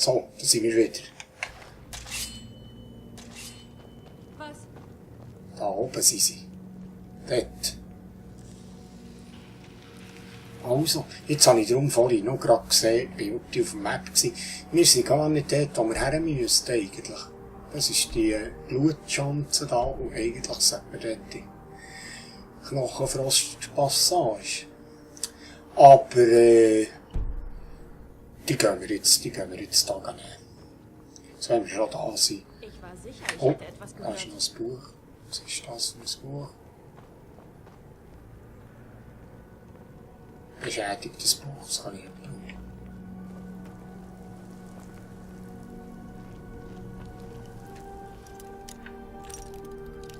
So, da sind wir wieder. Was? Da oben sind sie. Dort. Also, jetzt habe ich darum vorhin noch gerade gesehen, bei Urti auf dem Map gewesen. Wir sind gar nicht dort, wo wir her müssten eigentlich. Das ist die Blutschanze da und eigentlich sollten wir dort die Knochenfrostpassage. Aber die gehen wir jetzt da nehmen. Jetzt wenn wir schon da sind. Ich war sicher, ich Oh, hätte etwas da ist gehört. noch ein Buch. Was ist das für ein Buch? Beschädigtes Buch, das kann ich nicht brauchen.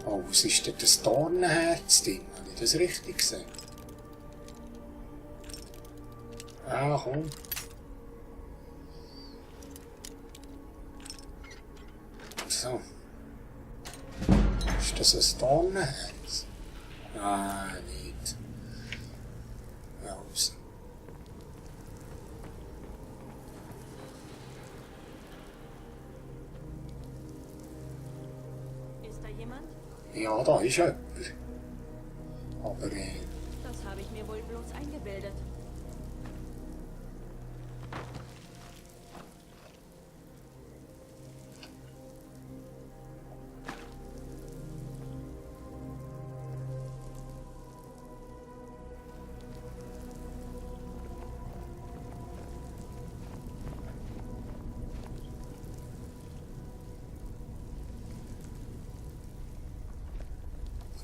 Oh, was ist denn das Dornenherz-Ding? Habe ich das richtig gesehen? Ah, komm. So. Ist das ein Dornenherz? Nein, nicht. Raus. Ist da jemand? Ja, da ist jemand. Aber Das habe ich mir wohl bloß eingebildet.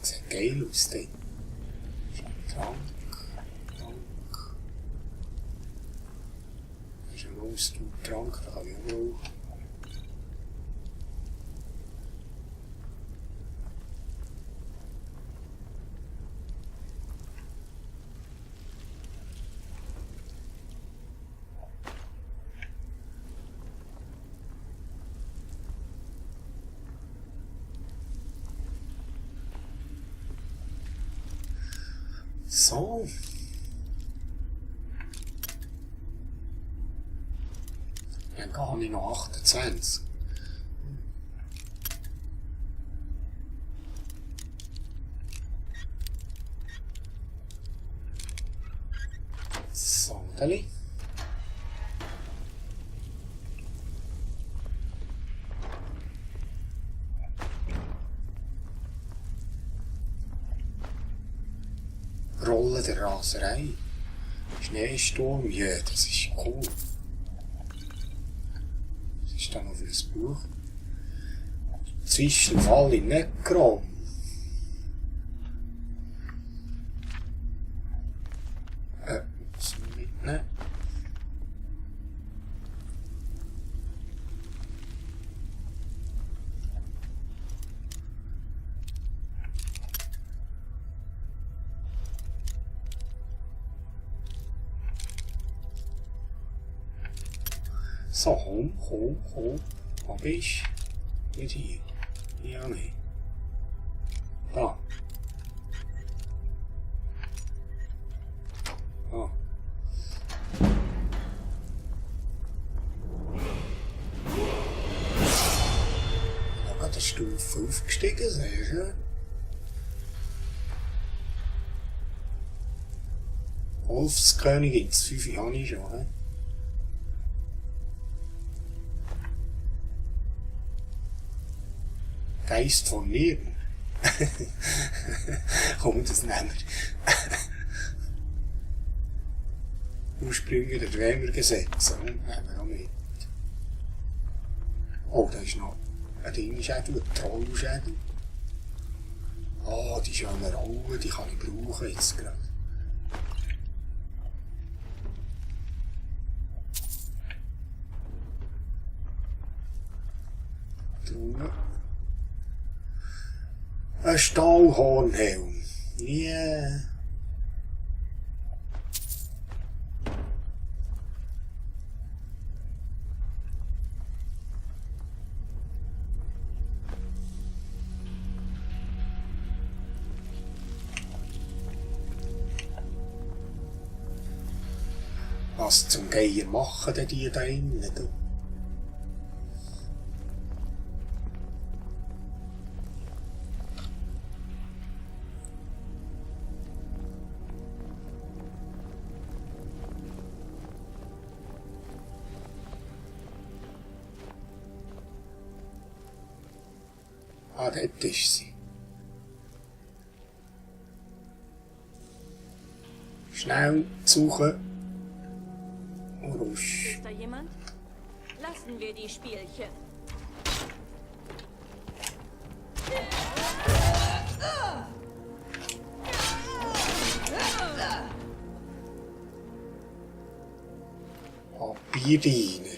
das sieht geil aus, das. Trank. Das ist ein Roastfood-Trank, da kann ich auch brauchen. So. Dann gehe ich noch 28. So, Deli. Rolle der Raserei. Schneesturm, ja, das ist cool. Was ist da noch für ein Buch? Zwischenfall in Necrom. Was mitnehmen? So, komm. Wo bist du? Nicht hier. Ja, nicht. Da. Da. Da geht eine Stufe aufgestiegen, sehr schön. Wolfskönigin, das 5 habe ich schon, he? Geist von Nieren. Komm, das nehmen wir. Ursprünge der Dwemergesetze. Nehmen wir auch mit. Oh, da ist noch ein Dingschädel, ein Trollschädel. Oh, die schönen Rollen, die kann ich brauchen jetzt gerade. Truhe. Ein Stahlhornhelm. Yeah. Was zum Geier machen denn die da innen? Du? Ah, dort ist sie. Schnell suchen. Rusch. Ist da jemand? Lassen wir die Spielchen. Bierdiener.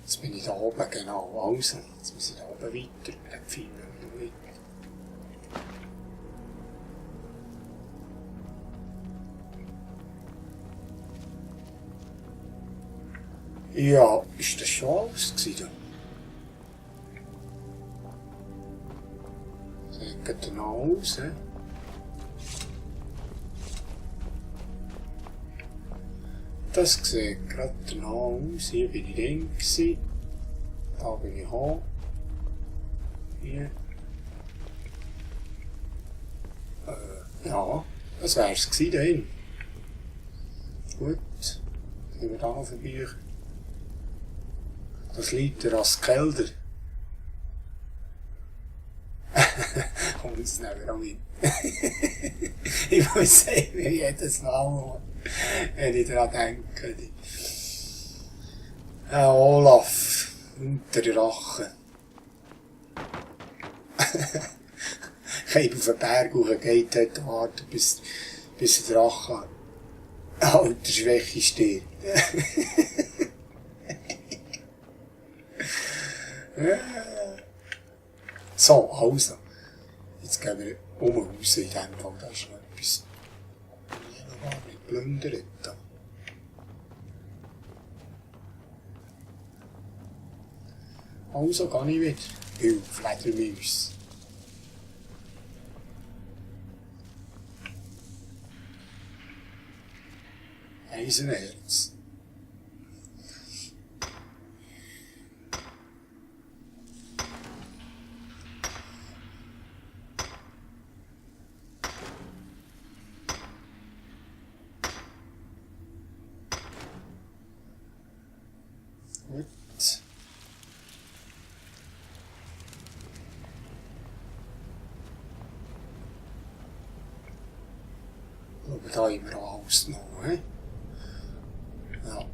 Jetzt bin ich da oben, genau. Also, jetzt muss ich da oben weiter. Den Pfeil noch weiter. Ja, ist das schon alles gewesen? Sieht dann aus, he? Das sieht gerade danach aus. Hier bin ich drin gewesen. Da bin ich hoch. Hier. Ja, das wär's gewesen dann. Gut. Gehen wir da vorbei. Das liegt der Askelder. Kommt jetzt nicht mehr mit. Ich muss sagen, wie jedes Mal, wenn ich daran denke. Olaf, unter der Rache. Ich habe auf den Berg hochgeht, dort warten, bis der Drache alter Schwäche steht. So, also. Jetzt gehen wir raus in dem Fall. Da ist noch etwas. Ich habe noch gar nicht geplündert. Also gehe ich wieder. Fledermaus. Eisenerz. Gut. Aber da haben wir alles noch, he? Ja.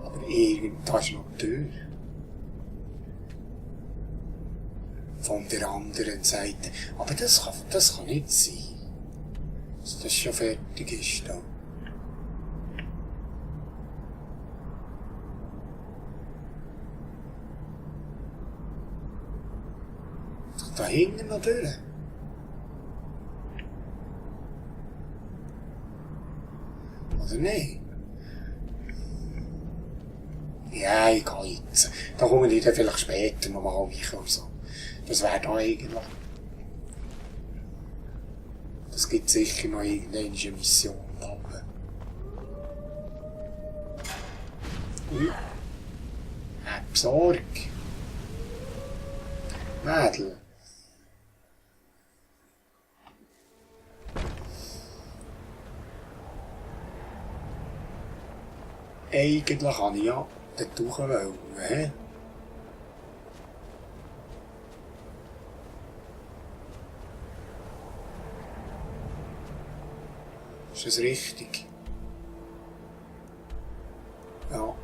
Aber da ist noch die Tür. Von der anderen Seite. Aber das kann nicht sein. Dass das schon fertig ist da. Da hinten noch durch. Oder nicht? Ja, ich gehe jetzt. Da komme ich dann vielleicht später nochmal rein oder so. Das wäre da eigentlich. Das gibt sicher noch irgendeine Mission da oben. Besorg. Mädel. Eigentlich kann ich ja dort hoch wollen, he? Ist das richtig? Ja.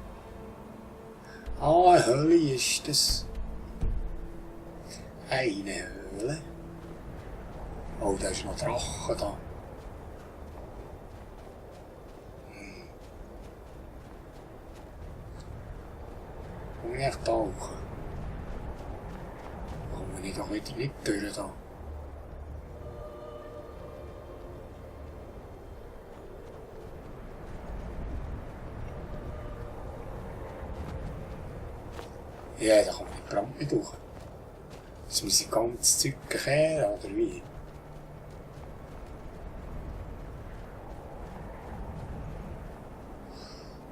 Ah, eine Höhle ist das. Eine Höhle. Oh, da ist noch Drache da. Komm ich echt tauchen? Komm ich doch wieder nicht durch da. Ja, da komme ich Brand nicht durch. Jetzt muss ich ganz Zeug kehren, oder wie?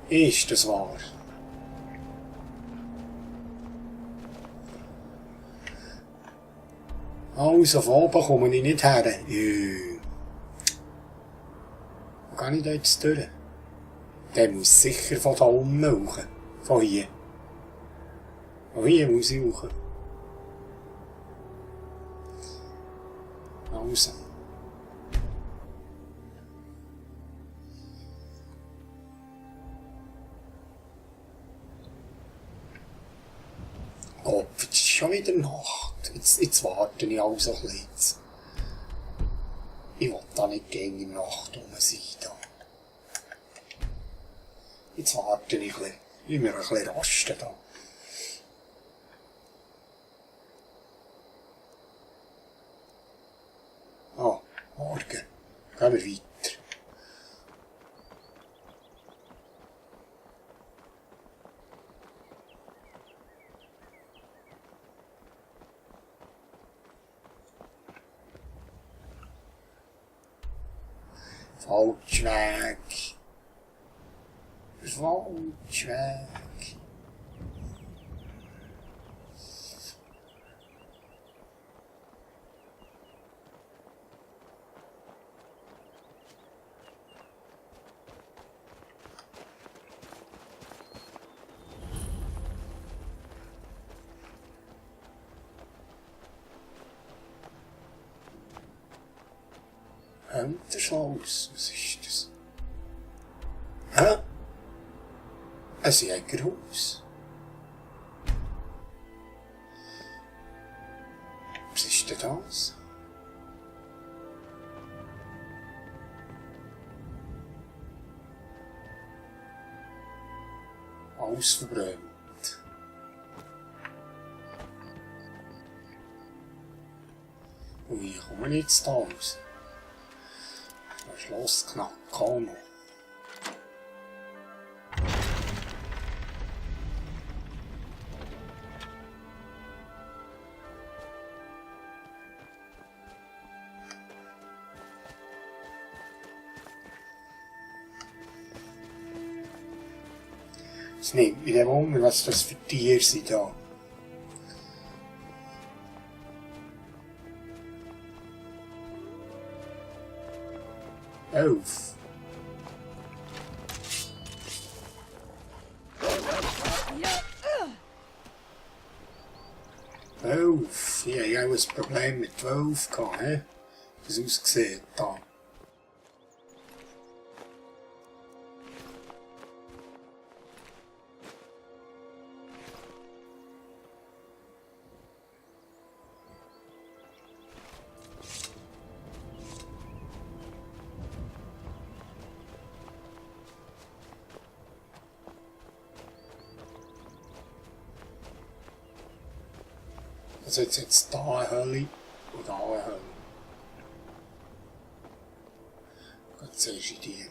Ist das wahr? Also, von oben komme ich nicht her. Wo gehe ich da jetzt durch? Der muss sicher von da unten hoch. Von hier. Von hier muss ich hoch. Also. Gott, jetzt ist schon wieder Nacht. Jetzt warte ich also ein bisschen. Ich will da nicht gegen in der Nacht rum sein. Da. Jetzt warte ich ein bisschen. Ich will mir ein bisschen rasten da. Ah, morgen. Gehen wir weiter. Falsch Weg. Falsch Weg. Hunterschloss, was ist das? Hä? Ein Jägerhaus? Was ist denn das? Alles verbrannt. Und wie komme ich jetzt da raus? Ein Schloss knapp kaum. Es nimmt mich Wunder, was das für Tiere sind da. Elf. Elf. Ich habe auch ein Problem mit 12 gehabt, he? Wie es aussieht da. Also jetzt da eine Hölle und da eine Hölle. Jetzt siehst du die.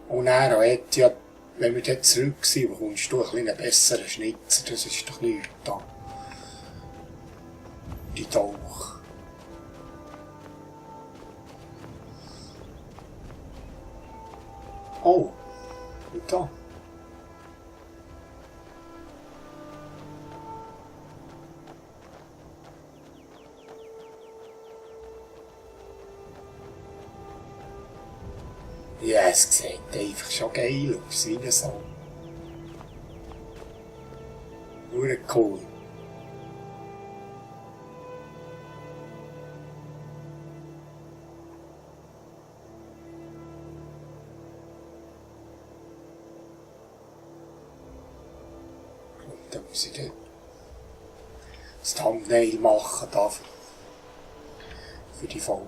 Und dann hat ja, wenn wir dort zurück sind, bekommst du einen besseren Schnitzer. Das ist doch nichts da. Die Tauch. Oh, und da. Ja, es sieht einfach schon geil aus, wie so. Nur cool. Da muss ich dann das Thumbnail machen da für die Folge.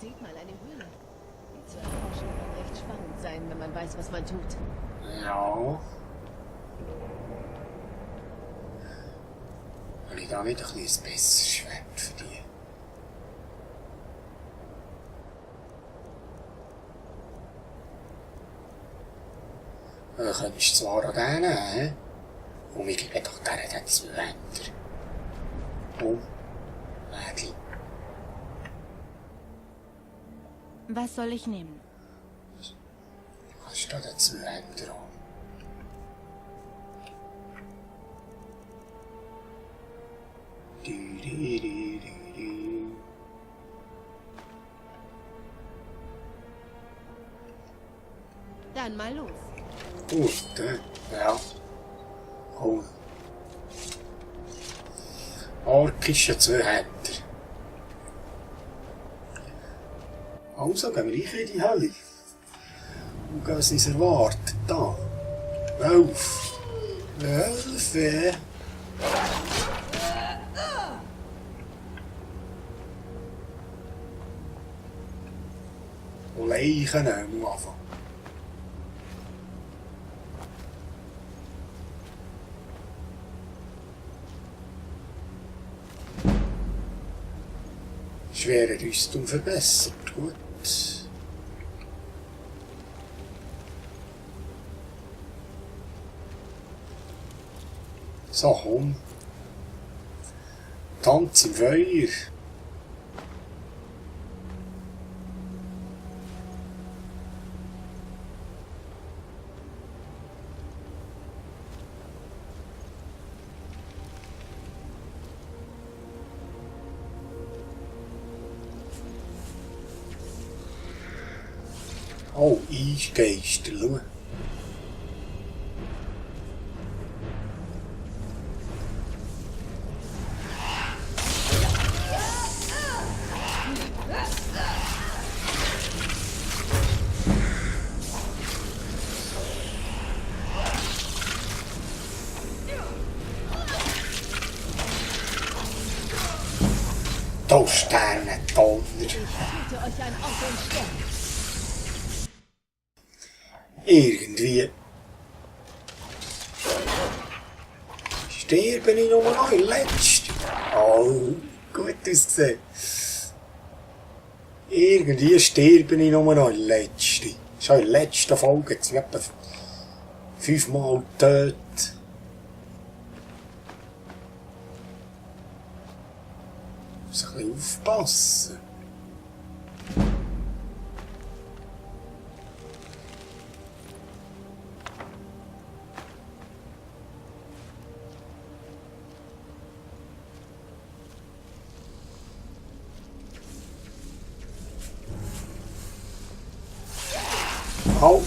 Sieht mal, eine Höhle. Die zu erforschen kann recht spannend sein, wenn man weiß, was man tut. Ja. Habe ich da nicht ein bisschen besseres Schwert für die? Du könntest zwar auch den nehmen, und wir geben doch der den 2 Händer. Oh, Mädchen. Was soll ich nehmen? Was steht da zu Händen dran? Dann mal los. Gut, ja. Oh. Orkische Zweihänder. Also gehen wir rein in die Hölle. Und gehen uns erwartet da. Wölfe. Wölfe. Und Leichen am Anfang. Schwere Rüstung verbessert. Gut. So, komm. Tanz im Feuer. Oh, Eisgeister, schau. Da Sterne, Donner. Ich biete euch ein Ort und Stern. Irgendwie sterbe ich nur noch in letzter. Oh, gut ausgesehen. Irgendwie sterbe ich nur noch in letzter. Schon in der letzten Folge, jetzt etwa 5-mal tot. Muss ein bisschen aufpassen. Hau!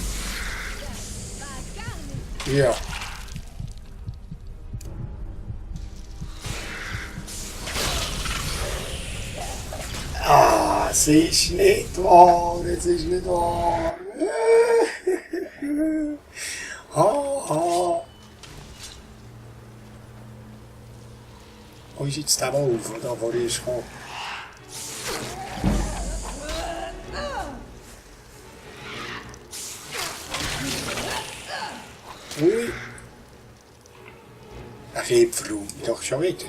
Ja. Ah, es ist nicht wahr, es ist nicht wahr. Haha. Wo ist jetzt der Wolf, der da vor dir ist gekommen? Ui. Der Fieb verräumt mich doch schon wieder.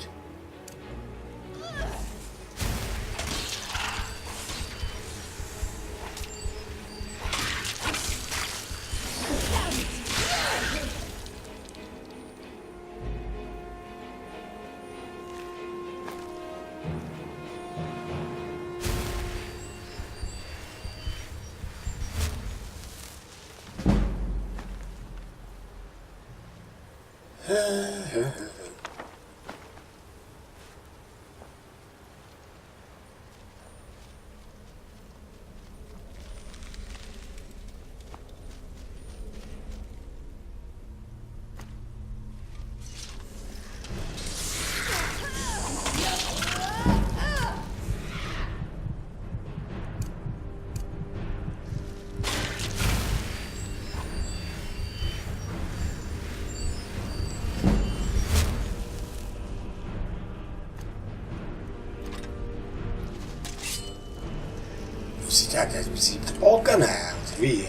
Muss ich den Bogen nehmen, oder wie?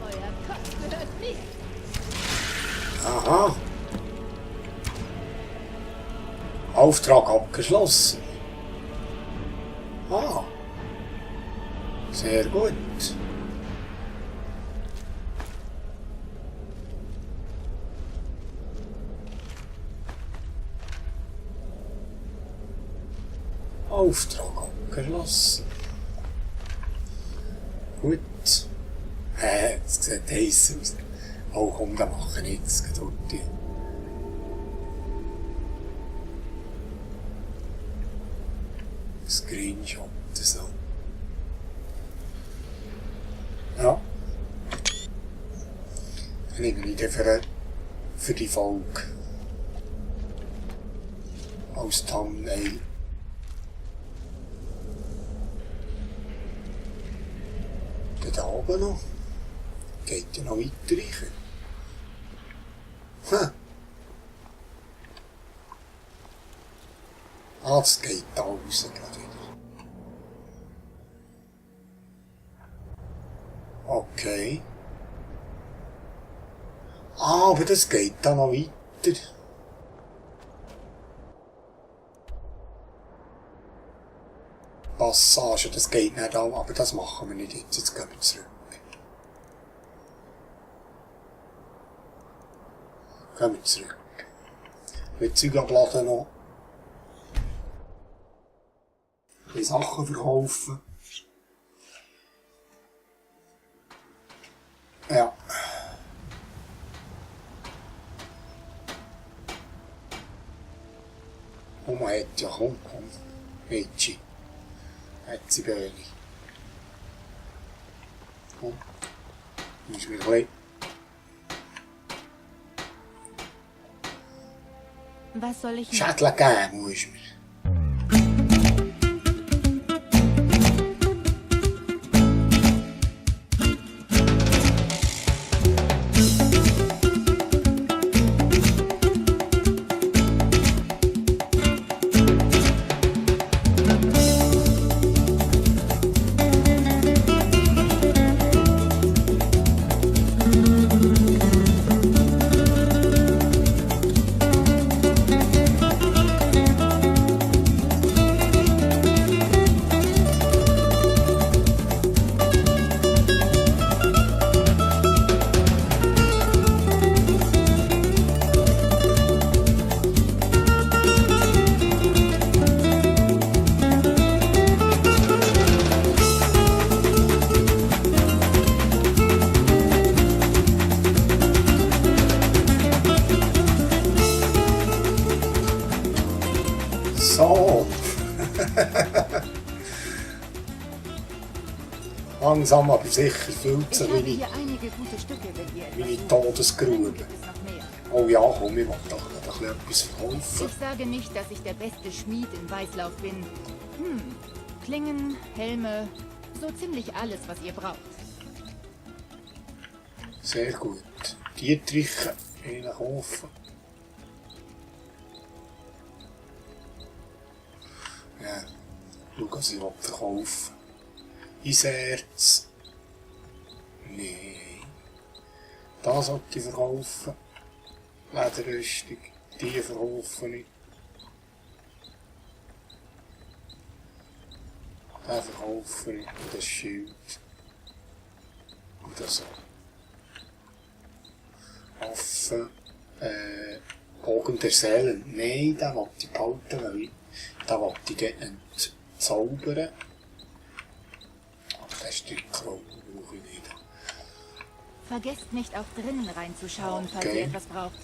Euer Kopf gehört mir. Aha. Auftrag abgeschlossen. Ah. Sehr gut. Auftrag abgeschlossen. Gut. Es sieht heiß aus. Oh komm, da machen wir jetzt dort. Screenshot, so. Ja. Dann nehme ich den für die Folge als Thumbnail. Da oben noch. Geht ja noch weiter rein. Ah, das geht da raus gerade wieder. Okay. Ah, aber das geht da noch weiter. Passage, das geht nicht auch, aber das machen wir nicht jetzt. Jetzt gehen wir zurück. Gehen wir zurück. Mit Zeug abladen noch. Ein bisschen Sachen verkaufen. Ja. Und man hat ja, komm, Mädchen. Hat sie Böhni. Komm. Muss mir ein bisschen. Was soll ich... Schädel geben musst du mir. So. Langsam aber sicher fühlt sich meine Todesgrube. Oh ja, komm, ich will doch ein bisschen etwas verkaufen. Ich sage nicht, dass ich der beste Schmied in Weißlauf bin. Klingen, Helme, so ziemlich alles, was ihr braucht. Sehr gut. Dietrich, einen kaufen. Ja, schau, was ich verkaufen. Eiserz. Nein. Das sollte ich verkaufen. Lederrüstung. Die verkaufe ich. Den verkaufe ich. Und das Schild. Und das so. Affen. Bogen der Seelen. Nein, den will ich behalten, weil den will ich dann entzaubern. Aber das Stück Kron brauche ich nicht. Vergesst nicht, auch drinnen reinzuschauen, falls ihr etwas braucht.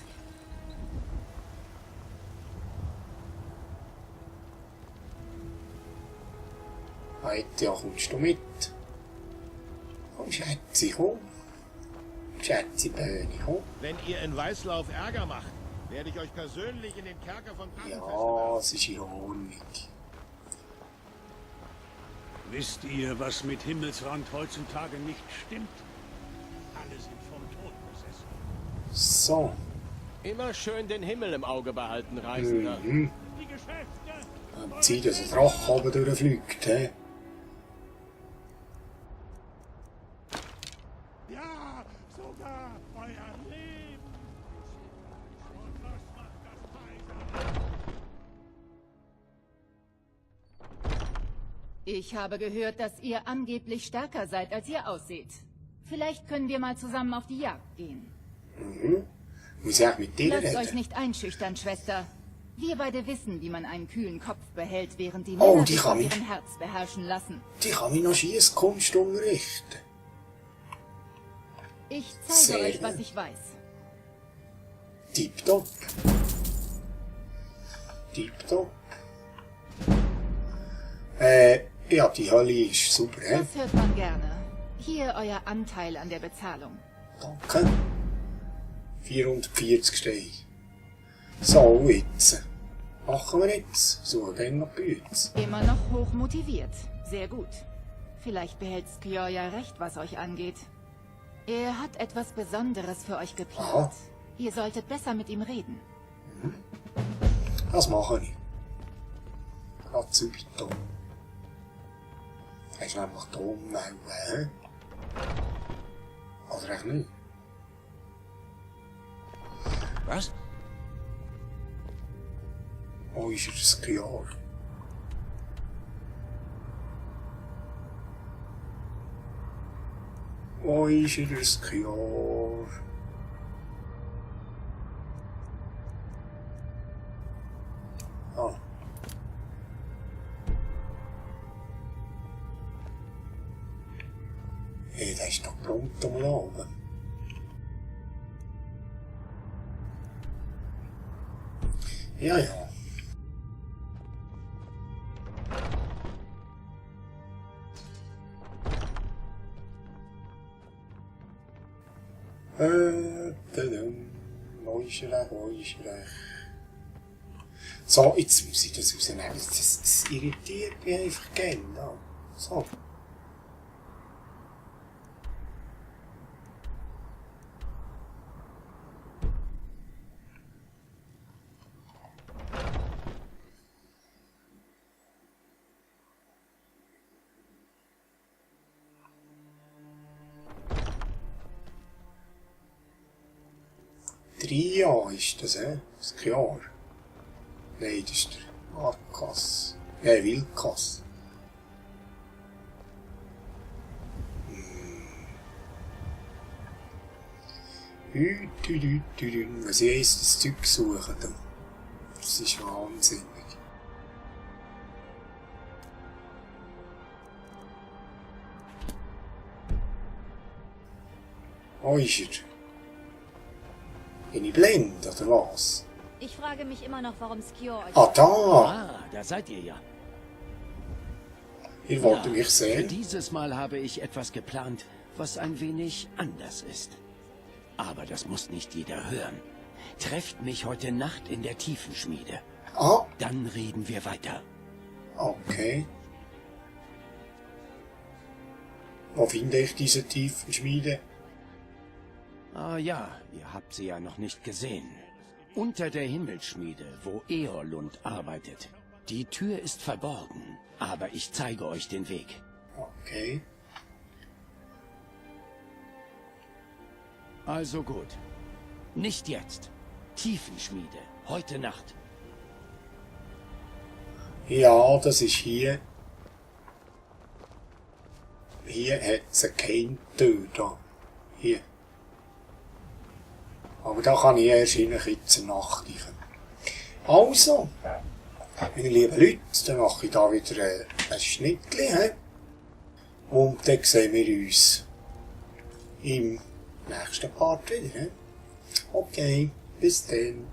Heute ja, kommst du mit? Komm, Schätzi, komm. Schätzi, Böhni, komm. Wenn ihr in Weißlauf Ärger macht, werde ich euch persönlich in den Kerker von Drachenfest Ja, es ist in Ordnung. Wisst ihr, was mit Himmelsrand heutzutage nicht stimmt? Alle sind vom Tod besessen. So. Immer schön den Himmel im Auge behalten, Reisender. Die Geschäfte! Dann zieh, dass ein Drache oben durchfliegt, hä? Ja, sogar euer Leben! Und was macht das Kaiser? Ich habe gehört, dass ihr angeblich stärker seid, als ihr aussieht. Vielleicht können wir mal zusammen auf die Jagd gehen. Muss ich auch mit dir Lasst reden? euch nicht einschüchtern, Schwester. Wir beide wissen, wie man einen kühlen Kopf behält, während die Oh, Männer die sich kann von ich. ihrem Herz beherrschen lassen. Die kann mich noch Schiesskunst unterrichten. Ich zeige Sehr euch, was gut. ich weiß. Tipptopp. Tipptopp. Ja, die Hölle ist super, hä? Das hört man gerne. Hier euer Anteil an der Bezahlung. Danke. 440 Steine. So, jetzt. Machen wir jetzt. Suchen dann noch Güte. Immer noch hoch motiviert. Sehr gut. Vielleicht behält Skjor ja recht, was euch angeht. Er hat etwas Besonderes für euch geplant. Aha. Ihr solltet besser mit ihm reden. Das mache ich. Gerade subito. Hast du nämlich da ummelden, hä? Oder echt nicht? Was? Wo ist er, das Jahr? Wo ist er, das Jahr? Ah. Hey, der ist doch prompt am Laufen. Ja, ja. Tadam. Wo ist er? Wo ist er? So, jetzt muss ich das rausnehmen. Das irritiert mich einfach gerne. Ja. So. Tria ist das, hä? Das Jahr. Nein, das ist der Arkas. Ja, Wilkas. Was ich eins das Zeug suchen, da. Das ist wahnsinnig. Wo ist er? Bin ich blind, oder was? Ich frage mich immer noch, warum Skjor euch... Ah, da! Ah, da seid ihr ja. Ihr wollt mich Für sehen? dieses Mal habe ich etwas geplant, was ein wenig anders ist. Aber das muss nicht jeder hören. Trefft mich heute Nacht in der Tiefenschmiede. Ah, Dann reden wir weiter. okay. Wo finde ich diese Tiefenschmiede? Ah ja, ihr habt sie ja noch nicht gesehen. Unter der Himmelsschmiede, wo Eorlund arbeitet. Die Tür ist verborgen, aber ich zeige euch den Weg. Okay. Also gut. Nicht jetzt. Tiefenschmiede, heute Nacht. Ja, das ist hier. Hier hat es keine Tür da. Hier. Aber da kann ich erst in der Nacht rein. Also, meine lieben Leute, dann mache ich da wieder ein Schnittchen. He? Und dann sehen wir uns im nächsten Part wieder. He? Okay, bis dann.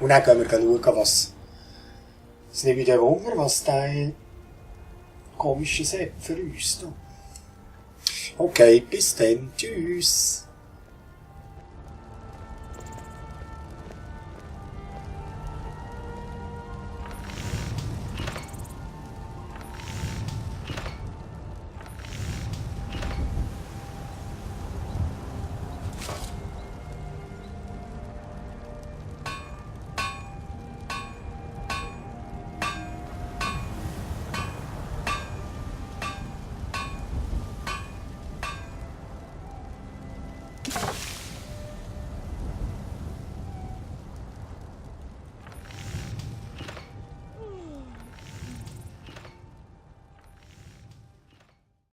Und dann gehen wir schauen, was... Es nimmt mich der Wunder, was der komische Sepp für uns da. Okay, bis dann. Tschüss.